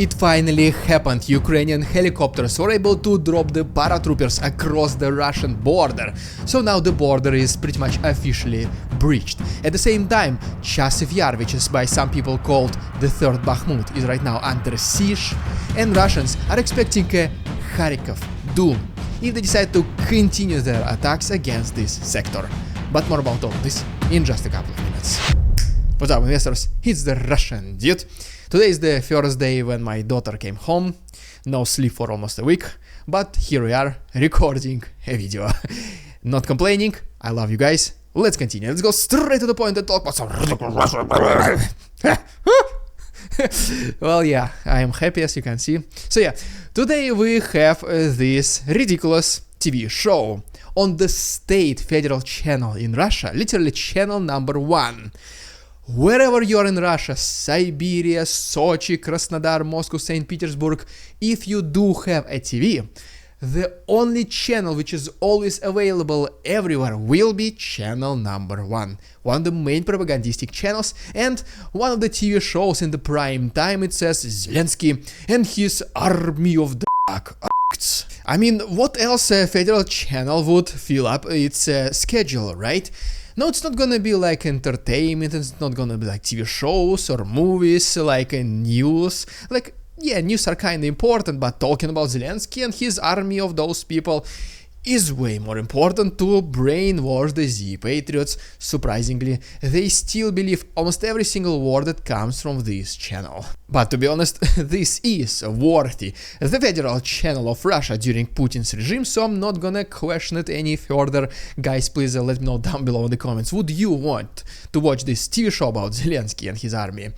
It finally happened. Ukrainian helicopters were able to drop the paratroopers across the Russian border. So now the border is pretty much officially breached. At the same time, Chasiv Yar, which is by some people called the third Bakhmut, is right now under siege, and Russians are expecting a Kharkiv Doom if they decide to continue their attacks against this sector. But more about all of this in just a couple of minutes. What's up, investors? It's the Russian dude. Today is the first day when my daughter came home. No sleep for almost a week, but here we are recording a video. Not complaining, I love you guys. Let's continue. Let's go straight to the point and talk about some well, yeah, I am happy, as you can see. So yeah, today we have this ridiculous TV show on the state federal channel in Russia, literally channel number 1. Wherever you are in Russia, Siberia, Sochi, Krasnodar, Moscow, St. Petersburg, if you do have a TV, the only channel which is always available everywhere will be channel number 1. One of the main propagandistic channels and one of the TV shows in the prime time. It says Zelensky and his army of dark acts. I mean, what else a federal channel would fill up its schedule, right? No, it's not gonna be like entertainment, it's not gonna be like TV shows or movies, like news. Like, yeah, news are kinda important, but talking about Zelensky and his army of those people is way more important to brainwash the Z-Patriots. Surprisingly, they still believe almost every single word that comes from this channel. But to be honest, this is worthy, the federal channel of Russia during Putin's regime, so I'm not gonna question it any further. Guys, please let me know down below in the comments, would you want to watch this TV show about Zelensky and his army?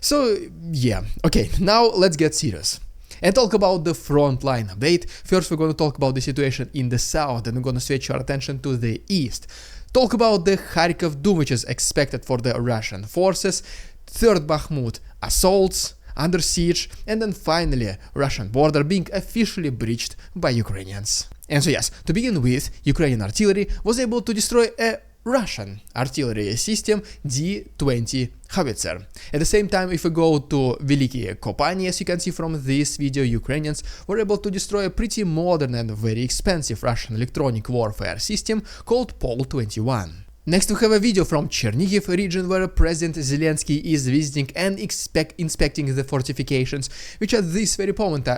So yeah, okay, now let's get serious and talk about the Frontline update. First, we're going to talk about the situation in the south, and we're going to switch our attention to the east. Talk about the Kharkiv Doom, which is expected for the Russian forces, third Bakhmut assaults, under siege, and then finally Russian border being officially breached by Ukrainians. And so yes, to begin with, Ukrainian artillery was able to destroy a Russian artillery system D-20 howitzer. At the same time, if we go to Veliki Kopani, as you can see from this video, Ukrainians were able to destroy a pretty modern and very expensive Russian electronic warfare system called Pol-21. Next, we have a video from Chernihiv region where President Zelensky is visiting and inspecting the fortifications, which at this very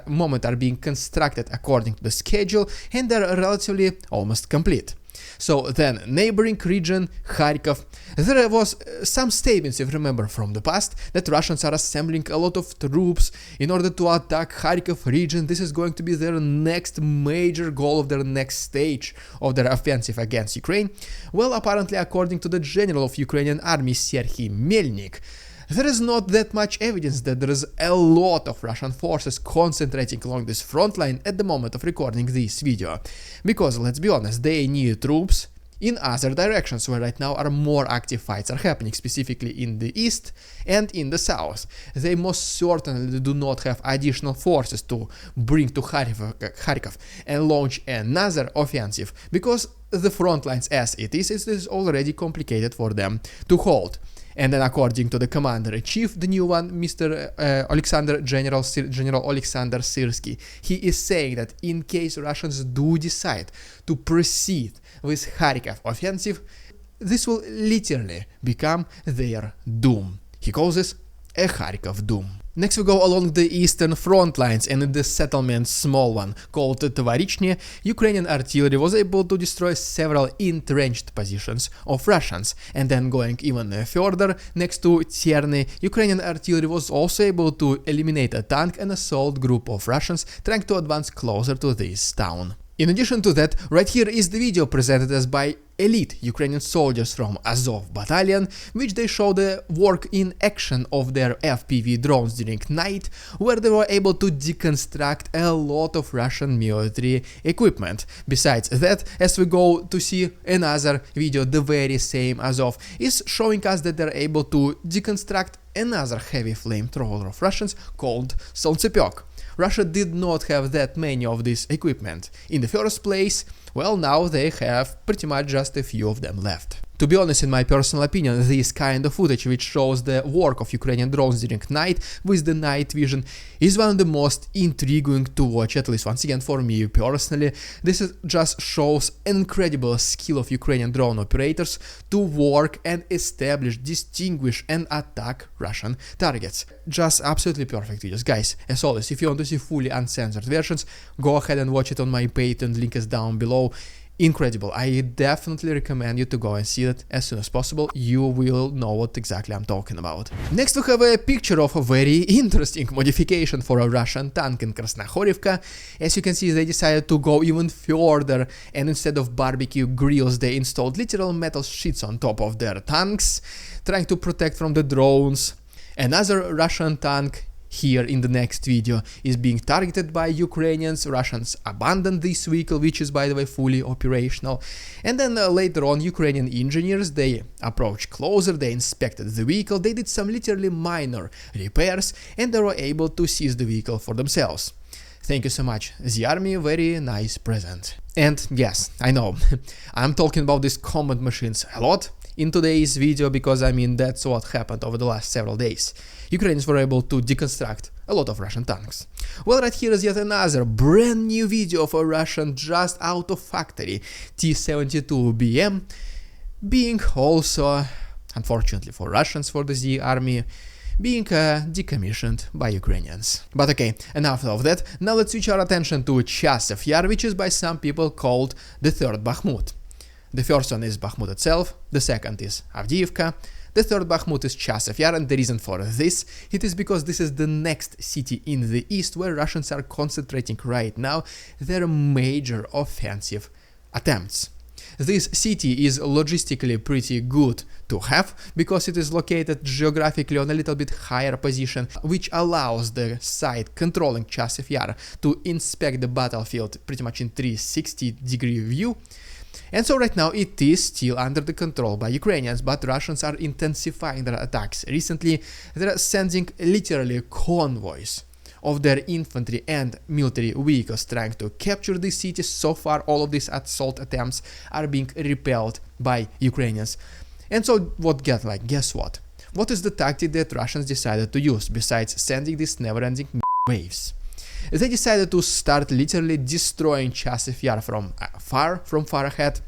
moment are being constructed according to the schedule and are relatively almost complete. So then, neighboring region, Kharkiv, there was some statements, if you remember from the past, that Russians are assembling a lot of troops in order to attack Kharkiv region. This is going to be their next major goal of their next stage of their offensive against Ukraine. Well, apparently, according to the general of Ukrainian army, Serhiy Melnik, there is not that much evidence that there is a lot of Russian forces concentrating along this front line at the moment of recording this video. Because, let's be honest, they need troops in other directions where right now are more active fights are happening, specifically in the east and in the south. They most certainly do not have additional forces to bring to Kharkiv and launch another offensive, because the front lines as it is already complicated for them to hold. And then, according to the commander-in-chief, the new one, General Alexander Syrsky, he is saying that in case Russians do decide to proceed with Kharkiv offensive, this will literally become their doom. He calls this a Kharkiv Doom. Next, we go along the eastern front lines, and in the settlement, small one called Tvarichny, Ukrainian artillery was able to destroy several entrenched positions of Russians. And then going even further, next to Tierny, Ukrainian artillery was also able to eliminate a tank and assault group of Russians trying to advance closer to this town. In addition to that, right here is the video presented us by elite Ukrainian soldiers from Azov battalion, which they show the work in action of their FPV drones during night, where they were able to deconstruct a lot of Russian military equipment. Besides that, as we go to see another video, the very same Azov is showing us that they're able to deconstruct another heavy flamethrower of Russians called Solntsepek. Russia did not have that many of this equipment in the first place. Well, now they have pretty much just a few of them left. To be honest, in my personal opinion, this kind of footage which shows the work of Ukrainian drones during night with the night vision is one of the most intriguing to watch, at least once again for me personally. Just shows incredible skill of Ukrainian drone operators to work and establish, distinguish and attack Russian targets. Just absolutely perfect videos. Guys, as always, if you want to see fully uncensored versions, go ahead and watch it on my Patreon, link is down below. Incredible. I definitely recommend you to go and see it as soon as possible. You will know what exactly I'm talking about. Next we have a picture of a very interesting modification for a Russian tank in Krasnohorivka. As you can see, they decided to go even further, and instead of barbecue grills they installed literal metal sheets on top of their tanks, trying to protect from the drones. Another Russian tank here in the next video is being targeted by Ukrainians. Russians abandoned this vehicle, which is by the way fully operational, and then later on Ukrainian engineers, they approached closer, they inspected the vehicle, they did some literally minor repairs, and they were able to seize the vehicle for themselves. Thank you so much, the army, very nice present. And yes, I know, I'm talking about these combat machines a lot in today's video because I mean that's what happened over the last several days. Ukrainians were able to deconstruct a lot of Russian tanks. Well, right here is yet another brand new video of a Russian just out of factory T-72BM being also, unfortunately for Russians, for the Z army, being decommissioned by Ukrainians. But okay, enough of that. Now let's switch our attention to Chasiv Yar, which is by some people called the third Bakhmut. The first one is Bakhmut itself, the second is Avdiivka, the third Bakhmut is Chasiv Yar, and the reason for this, it is because this is the next city in the east where Russians are concentrating right now their major offensive attempts. This city is logistically pretty good to have because it is located geographically on a little bit higher position, which allows the side controlling Chasiv Yar to inspect the battlefield pretty much in 360-degree view. And so right now it is still under the control by Ukrainians, but Russians are intensifying their attacks. Recently they are sending literally convoys of their infantry and military vehicles trying to capture these cities. So far all of these assault attempts are being repelled by Ukrainians. And so guess what? What is the tactic that Russians decided to use besides sending these never-ending waves? They decided to start literally destroying Chasiv Yar from far ahead.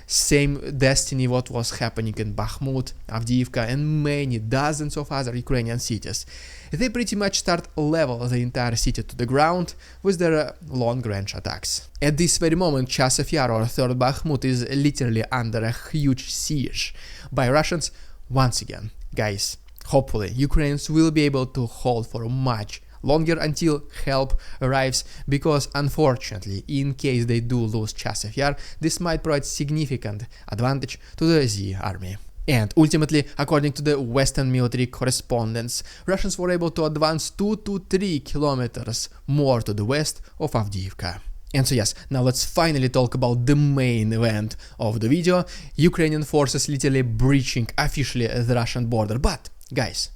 Same destiny what was happening in Bakhmut, Avdiivka and many dozens of other Ukrainian cities. They pretty much start level the entire city to the ground with their long-range attacks. At this very moment, Chasiv Yar or third Bakhmut is literally under a huge siege by Russians. Once again, guys, hopefully Ukrainians will be able to hold for much longer until help arrives, because unfortunately, in case they do lose Chasiv Yar, this might provide significant advantage to the Z army. And ultimately, according to the Western military correspondence, Russians were able to advance 2 to 3 kilometers more to the west of Avdiivka. And so yes, now let's finally talk about the main event of the video, Ukrainian forces literally breaching officially the Russian border. But, guys,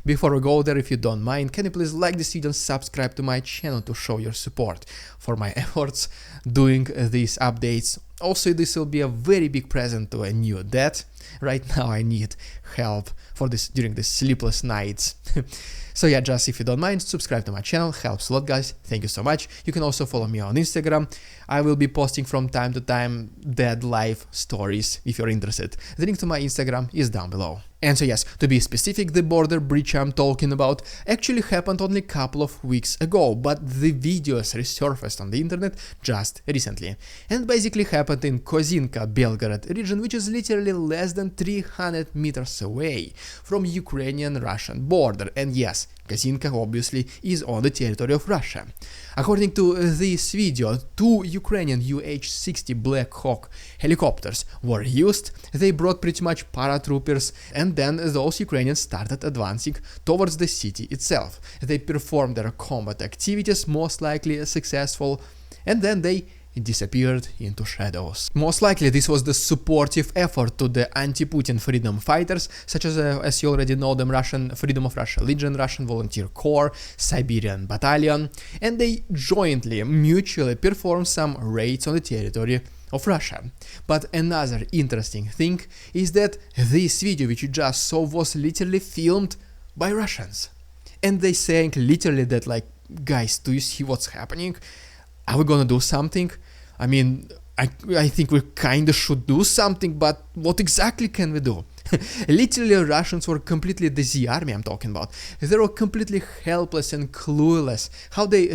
before we go there, if you don't mind, can you please like this video and subscribe to my channel to show your support for my efforts doing these updates. Also, this will be a very big present to a new dad. Right now I need help for this during the sleepless nights. So yeah, just if you don't mind, subscribe to my channel, helps a lot, guys. Thank you so much. You can also follow me on Instagram. I will be posting from time to time dad life stories if you're interested. The link to my Instagram is down below. And so yes, to be specific, the border breach I'm talking about actually happened only a couple of weeks ago, but the videos resurfaced on the internet just recently. And basically happened in Kozinka-Belgorod region, which is literally less than 300 meters away from Ukrainian-Russian border. And yes, Kozinka obviously is on the territory of Russia. According to this video, 2 Ukrainian UH-60 Black Hawk helicopters were used. They brought pretty much paratroopers, and then those Ukrainians started advancing towards the city itself. They performed their combat activities, most likely successful, and then they disappeared into shadows. Most likely this was the supportive effort to the anti-Putin freedom fighters, such as you already know them, Russian Freedom of Russia Legion, Russian Volunteer Corps, Siberian Battalion, and they jointly, mutually performed some raids on the territory of Russia. But another interesting thing is that this video which you just saw was literally filmed by Russians. And they saying literally that like, guys, do you see what's happening? Are we gonna do something? I mean, I think we kinda should do something, but what exactly can we do? Literally, Russians were completely, the Z army I'm talking about, they were completely helpless and clueless how they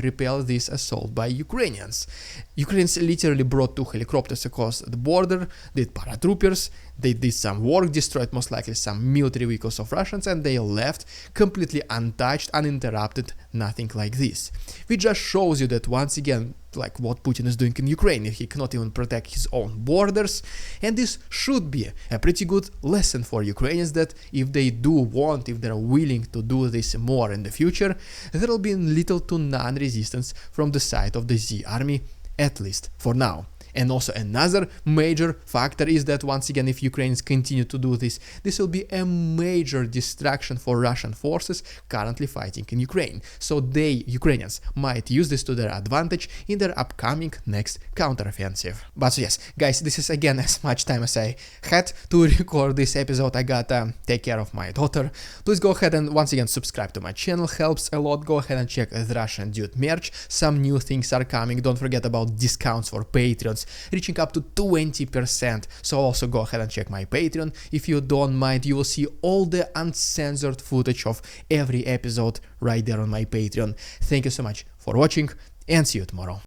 repel this assault by Ukrainians. Ukrainians literally brought 2 helicopters across the border, did paratroopers, they did some work, destroyed most likely some military vehicles of Russians, and they left completely untouched, uninterrupted, nothing like this. Which just shows you that once again, like what Putin is doing in Ukraine, he cannot even protect his own borders, and this should be a pretty good lesson for Ukrainians that if they do want, if they're willing to do this more in the future, there will be little to none resistance from the side of the Z army, at least for now. And also another major factor is that once again, if Ukrainians continue to do this, this will be a major distraction for Russian forces currently fighting in Ukraine. So they, Ukrainians, might use this to their advantage in their upcoming next counteroffensive. But yes, guys, this is again as much time as I had to record this episode. I gotta take care of my daughter. Please go ahead and once again subscribe to my channel, helps a lot. Go ahead and check the Russian Dude merch. Some new things are coming. Don't forget about discounts for Patreons, reaching up to 20%. So also go ahead and check my Patreon. If you don't mind, you will see all the uncensored footage of every episode right there on my Patreon. Thank you so much for watching and see you tomorrow.